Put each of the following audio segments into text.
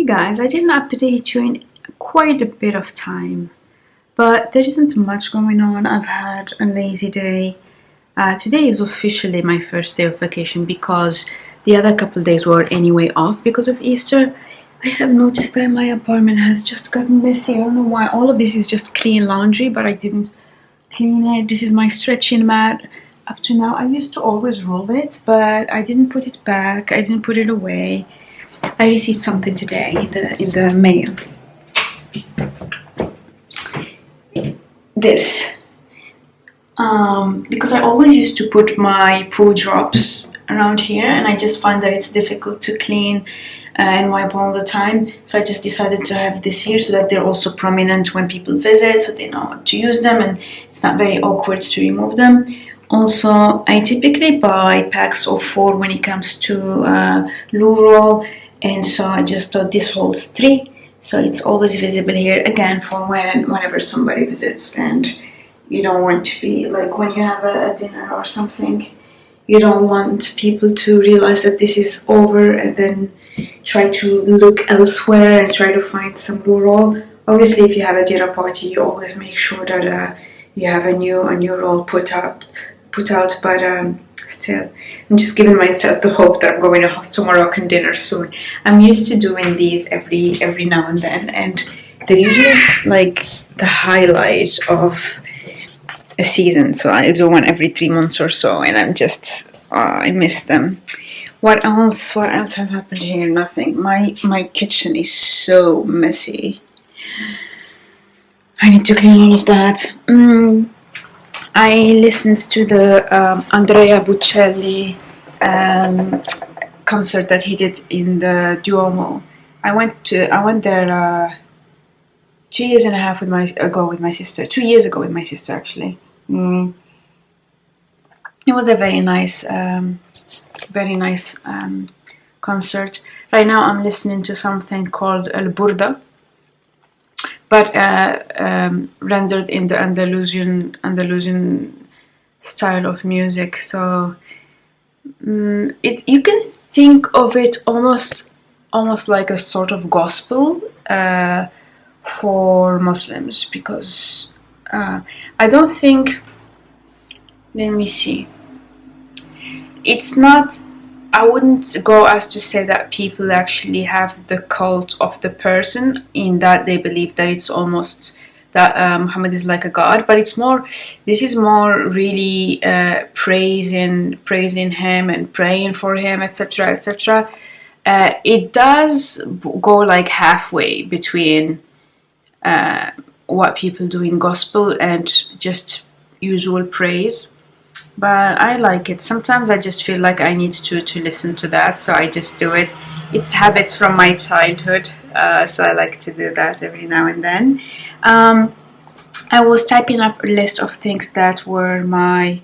Hey guys, I didn't update you in quite a bit of time, but there isn't much going on. I've had a lazy day. Today is officially my first day of vacation because the other couple days were anyway off because of Easter. I have noticed that my apartment has just gotten messy. I don't know why. All of this is just clean laundry, but I didn't clean it. This is my stretching mat. Up to now, I used to always roll it, but I didn't put it back. I didn't put it away. I received something today in the mail. This. Because I always used to put my poo drops around here, and I just find that it's difficult to clean and wipe all the time. So I just decided to have this here so that they're also prominent when people visit, so they know to use them and it's not very awkward to remove them. Also, I typically buy packs of 4 when it comes to loo roll. And so I just thought this holds 3, so it's always visible here again for whenever somebody visits, and you don't want to be like when you have a dinner or something, you don't want people to realize that this is over and then try to look elsewhere and try to find some loo roll. Obviously, if you have a dinner party, you always make sure that you have a new roll put out, but still, I'm just giving myself the hope that I'm going to host a Moroccan dinner soon. I'm used to doing these every now and then, and they're usually like the highlight of a season. So I do one every 3 months or so, and I'm just I miss them. What else has happened here? Nothing. My kitchen is so messy. I need to clean all of that. I listened to the Andrea Bocelli concert that he did in the Duomo. I went there 2 years and a half ago with my sister. 2 years ago with my sister, actually. It was a very nice concert. Right now, I'm listening to something called El Burda, but rendered in the Andalusian style of music. So you can think of it almost like a sort of gospel for Muslims, because I don't think. Let me see. It's not. I wouldn't go as to say that people actually have the cult of the person, in that they believe that it's almost that Muhammad is like a god, but it's more. This is more really praising him and praying for him, etc., etc. It does go like halfway between what people do in gospel and just usual praise. But I like it. Sometimes I just feel like I need to listen to that, so I just do it. It's habits from my childhood, so I like to do that every now and then. I was typing up a list of things that were my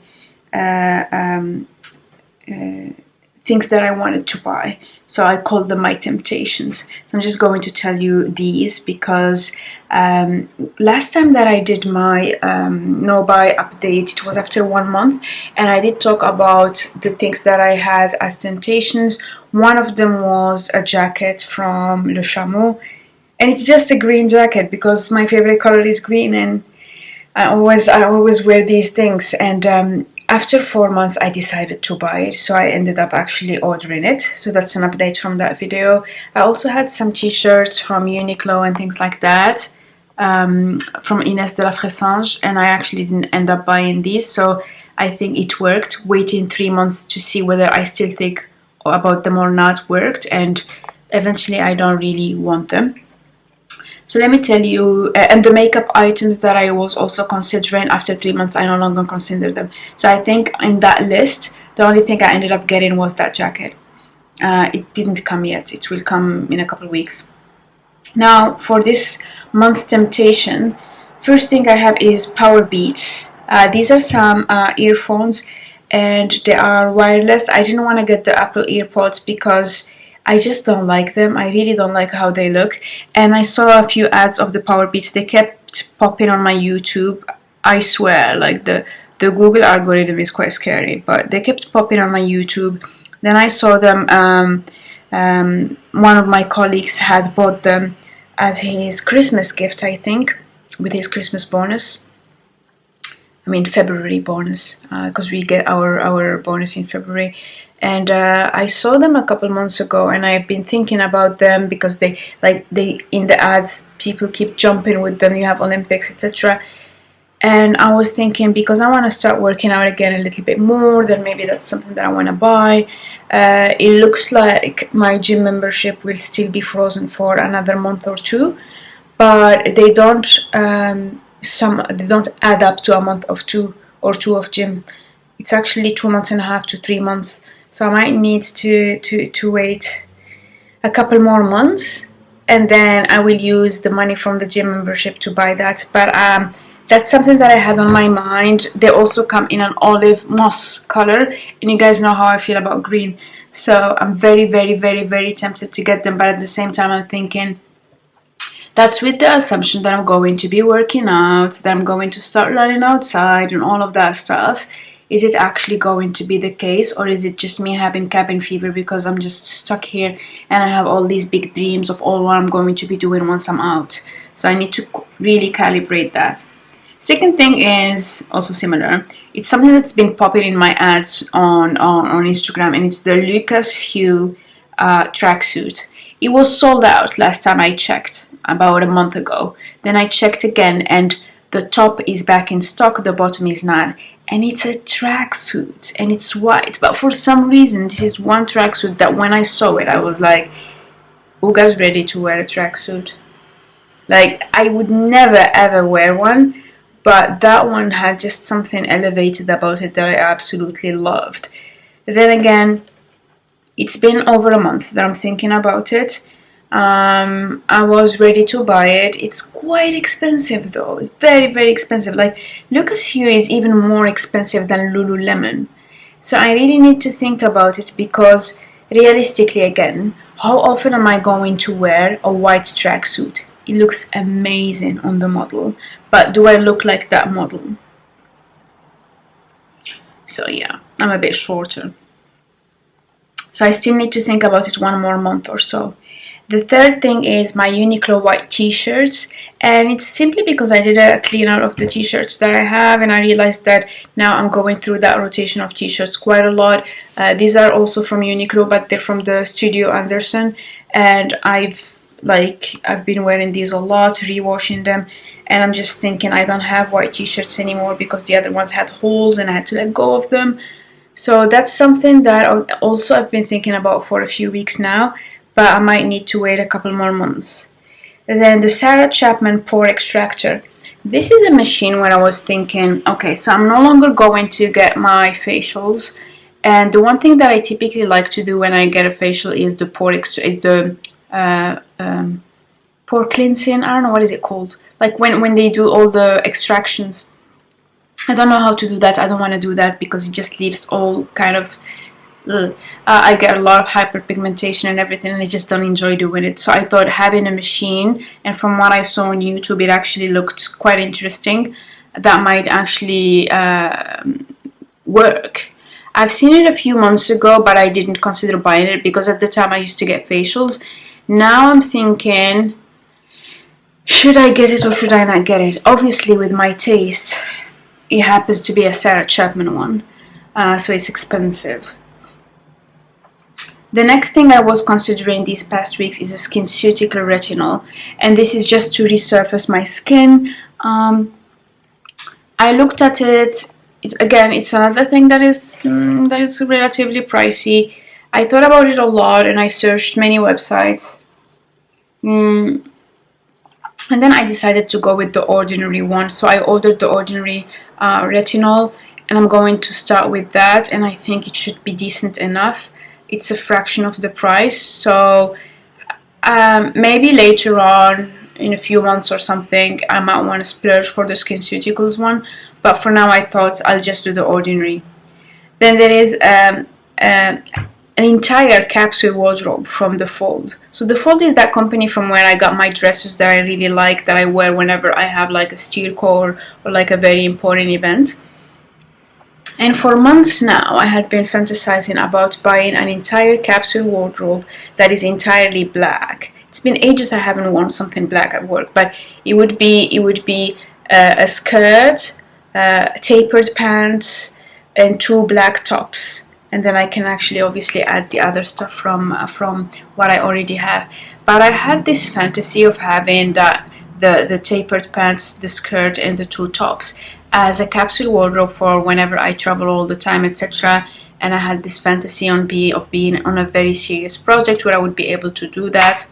things that I wanted to buy. So I called them my temptations. I'm just going to tell you these because last time that I did my no buy update, it was after 1 month, and I did talk about the things that I had as temptations. One of them was a jacket from Le Chameau, and it's just a green jacket because my favorite color is green, and I always wear these things. And after 4 months, I decided to buy it, so I ended up actually ordering it. So that's an update from that video. I also had some t-shirts from Uniqlo and things like that, from Inès de la Fressange, and I actually didn't end up buying these, so I think it worked. Waiting 3 months to see whether I still think about them or not worked, and eventually I don't really want them. So let me tell you, and the makeup items that I was also considering, after 3 months, I no longer consider them. So I think in that list, the only thing I ended up getting was that jacket. It didn't come yet. It will come in a couple of weeks. Now, for this month's temptation, first thing I have is Power Beats. These are some earphones, and they are wireless. I didn't want to get the Apple EarPods because I just don't like them. I really don't like how they look. And I saw a few ads of the Power Beats. They kept popping on my YouTube. I swear, like the Google algorithm is quite scary. But they kept popping on my YouTube. Then I saw them One of my colleagues had bought them as his Christmas gift, I think, with his Christmas bonus. I mean February bonus, because we get our bonus in February. And I saw them a couple months ago, and I've been thinking about them because they in the ads, people keep jumping with them. You have Olympics, etc. And I was thinking, because I want to start working out again a little bit more, then maybe that's something that I want to buy. It looks like my gym membership will still be frozen for another month or two, but they don't they don't add up to a month of two of gym. It's actually 2.5 to 3 months. So I might need to wait a couple more months, and then I will use the money from the gym membership to buy that. But that's something that I had on my mind. They also come in an olive moss color, and you guys know how I feel about green. So I'm very, very, very, very tempted to get them, but at the same time I'm thinking, that's with the assumption that I'm going to be working out, that I'm going to start running outside and all of that stuff. Is it actually going to be the case, or is it just me having cabin fever because I'm just stuck here and I have all these big dreams of all what I'm going to be doing once I'm out? So I need to really calibrate that. Second thing is also similar. It's something that's been popping in my ads on Instagram, and it's the Hugh tracksuit. It was sold out last time I checked, about a month ago. Then I checked again, and the top is back in stock, the bottom is not. And it's a tracksuit, and it's white. But for some reason, this is one tracksuit that when I saw it, I was like, Uga's ready to wear a tracksuit. Like, I would never ever wear one, but that one had just something elevated about it that I absolutely loved. Then again, it's been over a month that I'm thinking about it. I was ready to buy it. It's quite expensive though. It's very, very expensive. Like, Hugh is even more expensive than Lululemon. So I really need to think about it, because realistically, again, how often am I going to wear a white tracksuit? It looks amazing on the model, but do I look like that model? So yeah, I'm a bit shorter. So I still need to think about it one more month or so. The third thing is my Uniqlo white t-shirts, and it's simply because I did a clean out of the t-shirts that I have, and I realized that now I'm going through that rotation of t-shirts quite a lot. These are also from Uniqlo, but they're from the Studio Anderson, and I've been wearing these a lot, rewashing them, and I'm just thinking I don't have white t-shirts anymore because the other ones had holes and I had to let go of them. So that's something that also I've been thinking about for a few weeks now, but I might need to wait a couple more months. And then the Chapman pore extractor. This is a machine where I was thinking, okay, so I'm no longer going to get my facials, and the one thing that I typically like to do when I get a facial is the pore pore cleansing. I don't know what is it called. Like when they do all the extractions. I don't know how to do that. I don't want to do that because it just leaves all kind of I get a lot of hyperpigmentation and everything, and I just don't enjoy doing it. So I thought having a machine, and from what I saw on YouTube, it actually looked quite interesting. That might actually work. I've seen it a few months ago, but I didn't consider buying it because at the time I used to get facials. Now I'm thinking, should I get it or should I not get it? Obviously, with my taste, it happens to be a Chapman one, so it's expensive. The next thing I was considering these past weeks is a SkinCeutical retinol, and this is just to resurface my skin. I looked at it. Again, it's another thing that is relatively pricey. I thought about it a lot, and I searched many websites. And then I decided to go with the ordinary one. So I ordered the ordinary retinol, and I'm going to start with that, and I think it should be decent enough. It's a fraction of the price, so maybe later on in a few months or something I might want to splurge for the SkinCeuticals one, but for now I thought I'll just do the ordinary. Then there is an entire capsule wardrobe from The Fold. So The Fold is that company from where I got my dresses that I really like, that I wear whenever I have like a steel core or like a very important event. And for months now, I had been fantasizing about buying an entire capsule wardrobe that is entirely black. It's been ages I haven't worn something black at work, but it would be a skirt, tapered pants, and 2 black tops. And then I can actually obviously add the other stuff from what I already have. But I had this fantasy of having the tapered pants, the skirt, and the 2 tops as a capsule wardrobe for whenever I travel all the time, etc. And I had this fantasy of being on a very serious project where I would be able to do that.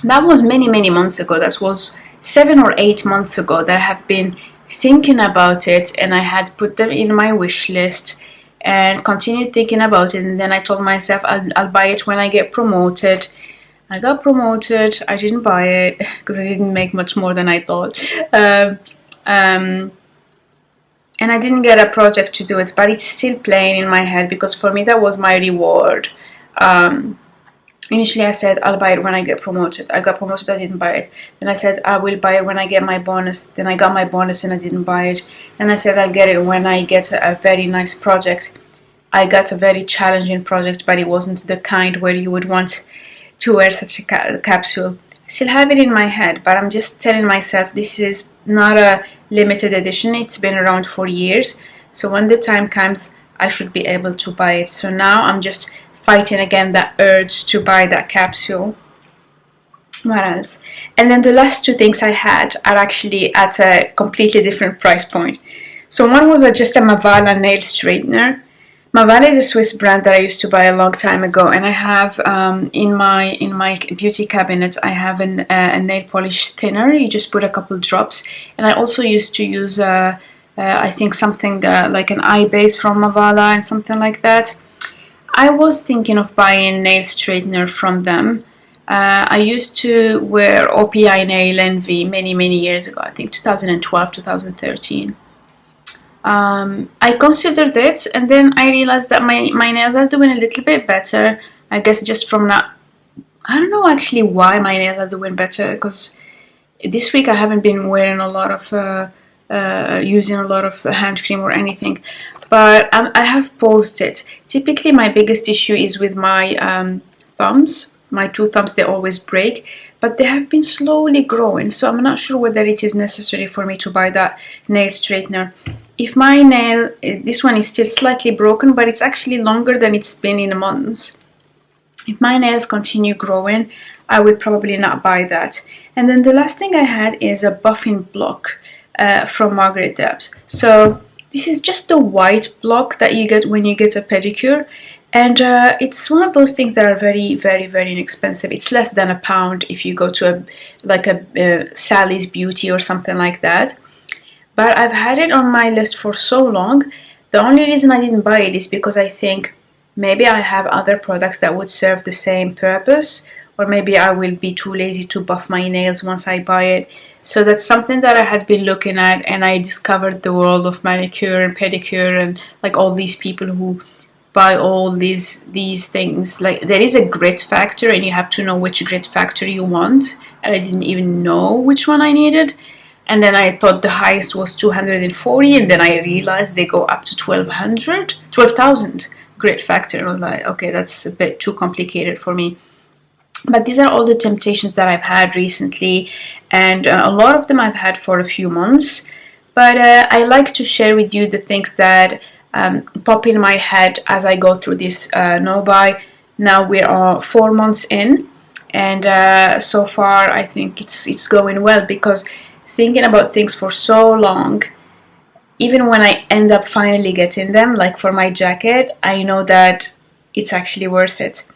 That was many months ago. That was 7 or 8 months ago that I have been thinking about it, and I had put them in my wish list and continued thinking about it. And then I told myself I'll buy it when I get promoted. I got promoted. I didn't buy it because I didn't make much more than I thought. And I didn't get a project to do it, but it's still playing in my head because for me that was my reward. Initially I said I'll buy it when I get promoted. I got promoted, I didn't buy it. Then I said I will buy it when I get my bonus. Then I got my bonus and I didn't buy it. Then I said I'll get it when I get a very nice project. I got a very challenging project, but it wasn't the kind where you would want to wear such a capsule. I still have it in my head, but I'm just telling myself this is not a limited edition. It's been around for years, so when the time comes I should be able to buy it. So now I'm just fighting again that urge to buy that capsule. What else? And then the last 2 things I had are actually at a completely different price point. So one was just a Mavala nail straightener. Mavala is a Swiss brand that I used to buy a long time ago, and I have in my beauty cabinet I have a nail polish thinner. You just put a couple drops, and I also used to use I think something like an eye base from Mavala and something like that. I was thinking of buying nail straightener from them. I used to wear OPI Nail Envy many years ago. I think 2012, 2013. I considered it, and then I realized that my nails are doing a little bit better. I guess just from not, I don't know actually why my nails are doing better, because this week I haven't been wearing a lot of using a lot of hand cream or anything, but I have paused it. Typically my biggest issue is with my thumbs. My 2 thumbs, they always break, but they have been slowly growing, so I'm not sure whether it is necessary for me to buy that nail straightener. If my nail, this one is still slightly broken, but it's actually longer than it's been in months. If my nails continue growing, I will probably not buy that. And then the last thing I had is a buffing block from Margaret Debs. So this is just the white block that you get when you get a pedicure. And it's one of those things that are very inexpensive. It's less than £1 if you go to a Sally's Beauty or something like that. But I've had it on my list for so long. The only reason I didn't buy it is because I think maybe I have other products that would serve the same purpose, or maybe I will be too lazy to buff my nails once I buy it. So that's something that I had been looking at, and I discovered the world of manicure and pedicure and like all these people who buy all these things. Like there is a grit factor, and you have to know which grit factor you want, and I didn't even know which one I needed. And then I thought the highest was 240, and then I realized they go up to 12,000 grit factor. I was like, okay, that's a bit too complicated for me. But these are all the temptations that I've had recently, and a lot of them I've had for a few months. But I like to share with you the things that pop in my head as I go through this no-buy. Now we are 4 months in, and so far I think it's going well, because thinking about things for so long, even when I end up finally getting them, like for my jacket, I know that it's actually worth it.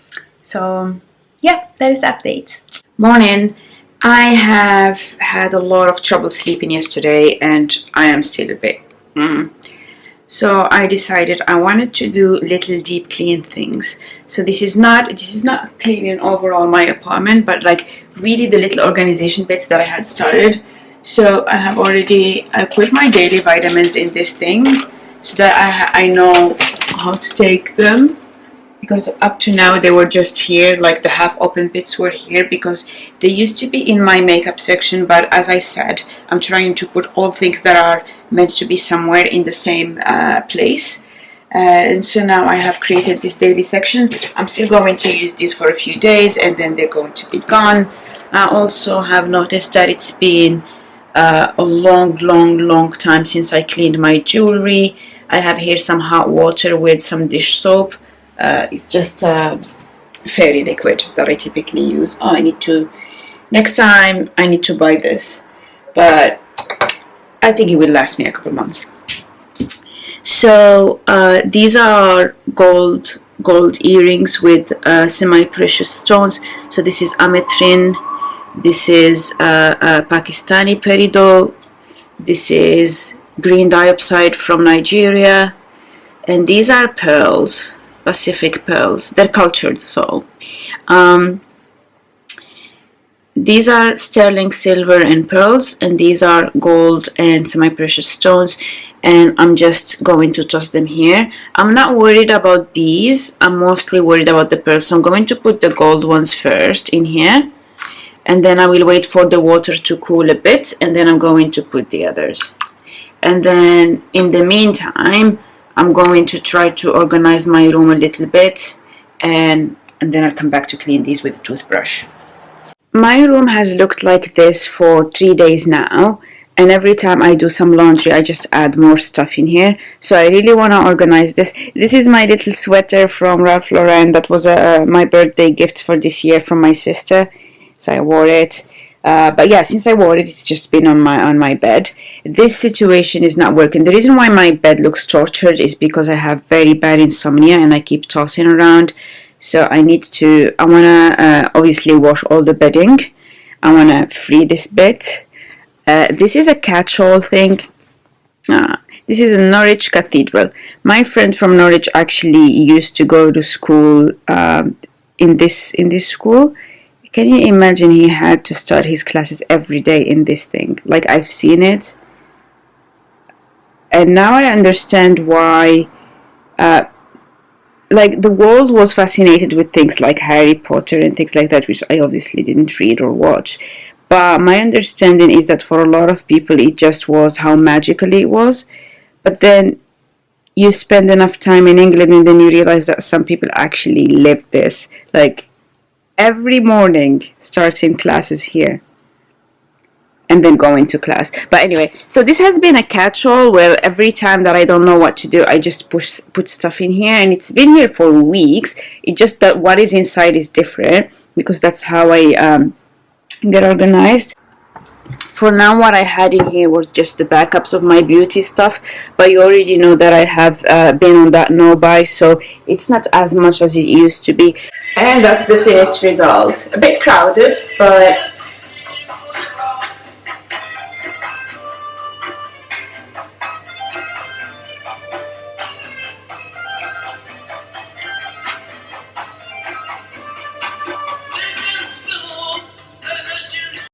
So yeah, that is the update. Morning. I have had a lot of trouble sleeping yesterday, and I am still a bit So I decided I wanted to do little deep clean things. So this is not cleaning overall my apartment, but like really the little organization bits that I had started. So I put my daily vitamins in this thing so that I know how to take them. because up to now they were just here, like the half open bits were here because they used to be in my makeup section, but as I said, I'm trying to put all things that are meant to be somewhere in the same place. And so now I have created this daily section. I'm still going to use these for a few days and then they're going to be gone. I also have noticed that it's been a long time since I cleaned my jewelry. I have here some hot water with some dish soap. It's just fairy liquid that I typically use. Oh, next time I need to buy this, but I think it will last me a couple months. So these are gold earrings with semi-precious stones. So this is amethyst, this is Pakistani peridot, this is green diopside from Nigeria, and these are pearls, Pacific pearls. They're cultured, so these are sterling silver and pearls, and these are gold and semi-precious stones, and I'm just going to toss them here. I'm not worried about these, I'm mostly worried about the pearls, so I'm going to put the gold ones first in here, and then I will wait for the water to cool a bit, and then I'm going to put the others. And then in the meantime, I'm going to try to organize my room a little bit, and then I'll come back to clean these with a toothbrush. My room has looked like this for 3 days now, and every time I do some laundry I just add more stuff in here, so I really want to organize this. This is my little sweater from Ralph Lauren that was my birthday gift for this year from my sister, so I wore it. But yeah, since I wore it, it's just been on my bed. This situation is not working. The reason why my bed looks tortured is because I have very bad insomnia and I keep tossing around. So I want to obviously wash all the bedding. I want to free this bit. This is a catch-all thing. This is a Norwich Cathedral. My friend from Norwich actually used to go to school in this school. Can you imagine he had to start his classes every day in this thing? Like, I've seen it. And now I understand why, like, the world was fascinated with things like Harry Potter and things like that, which I obviously didn't read or watch. But my understanding is that for a lot of people, it just was how magical it was. But then you spend enough time in England and then you realize that some people actually lived this. Like, every morning starting classes here and then going to class. But anyway, so this has been a catch-all where every time that I don't know what to do, I just put stuff in here, and it's been here for weeks. It just that what is inside is different because that's how I get organized. For now, what I had in here was just the backups of my beauty stuff, but you already know that I have been on that no-buy, so it's not as much as it used to be. And that's the finished result. A bit crowded, but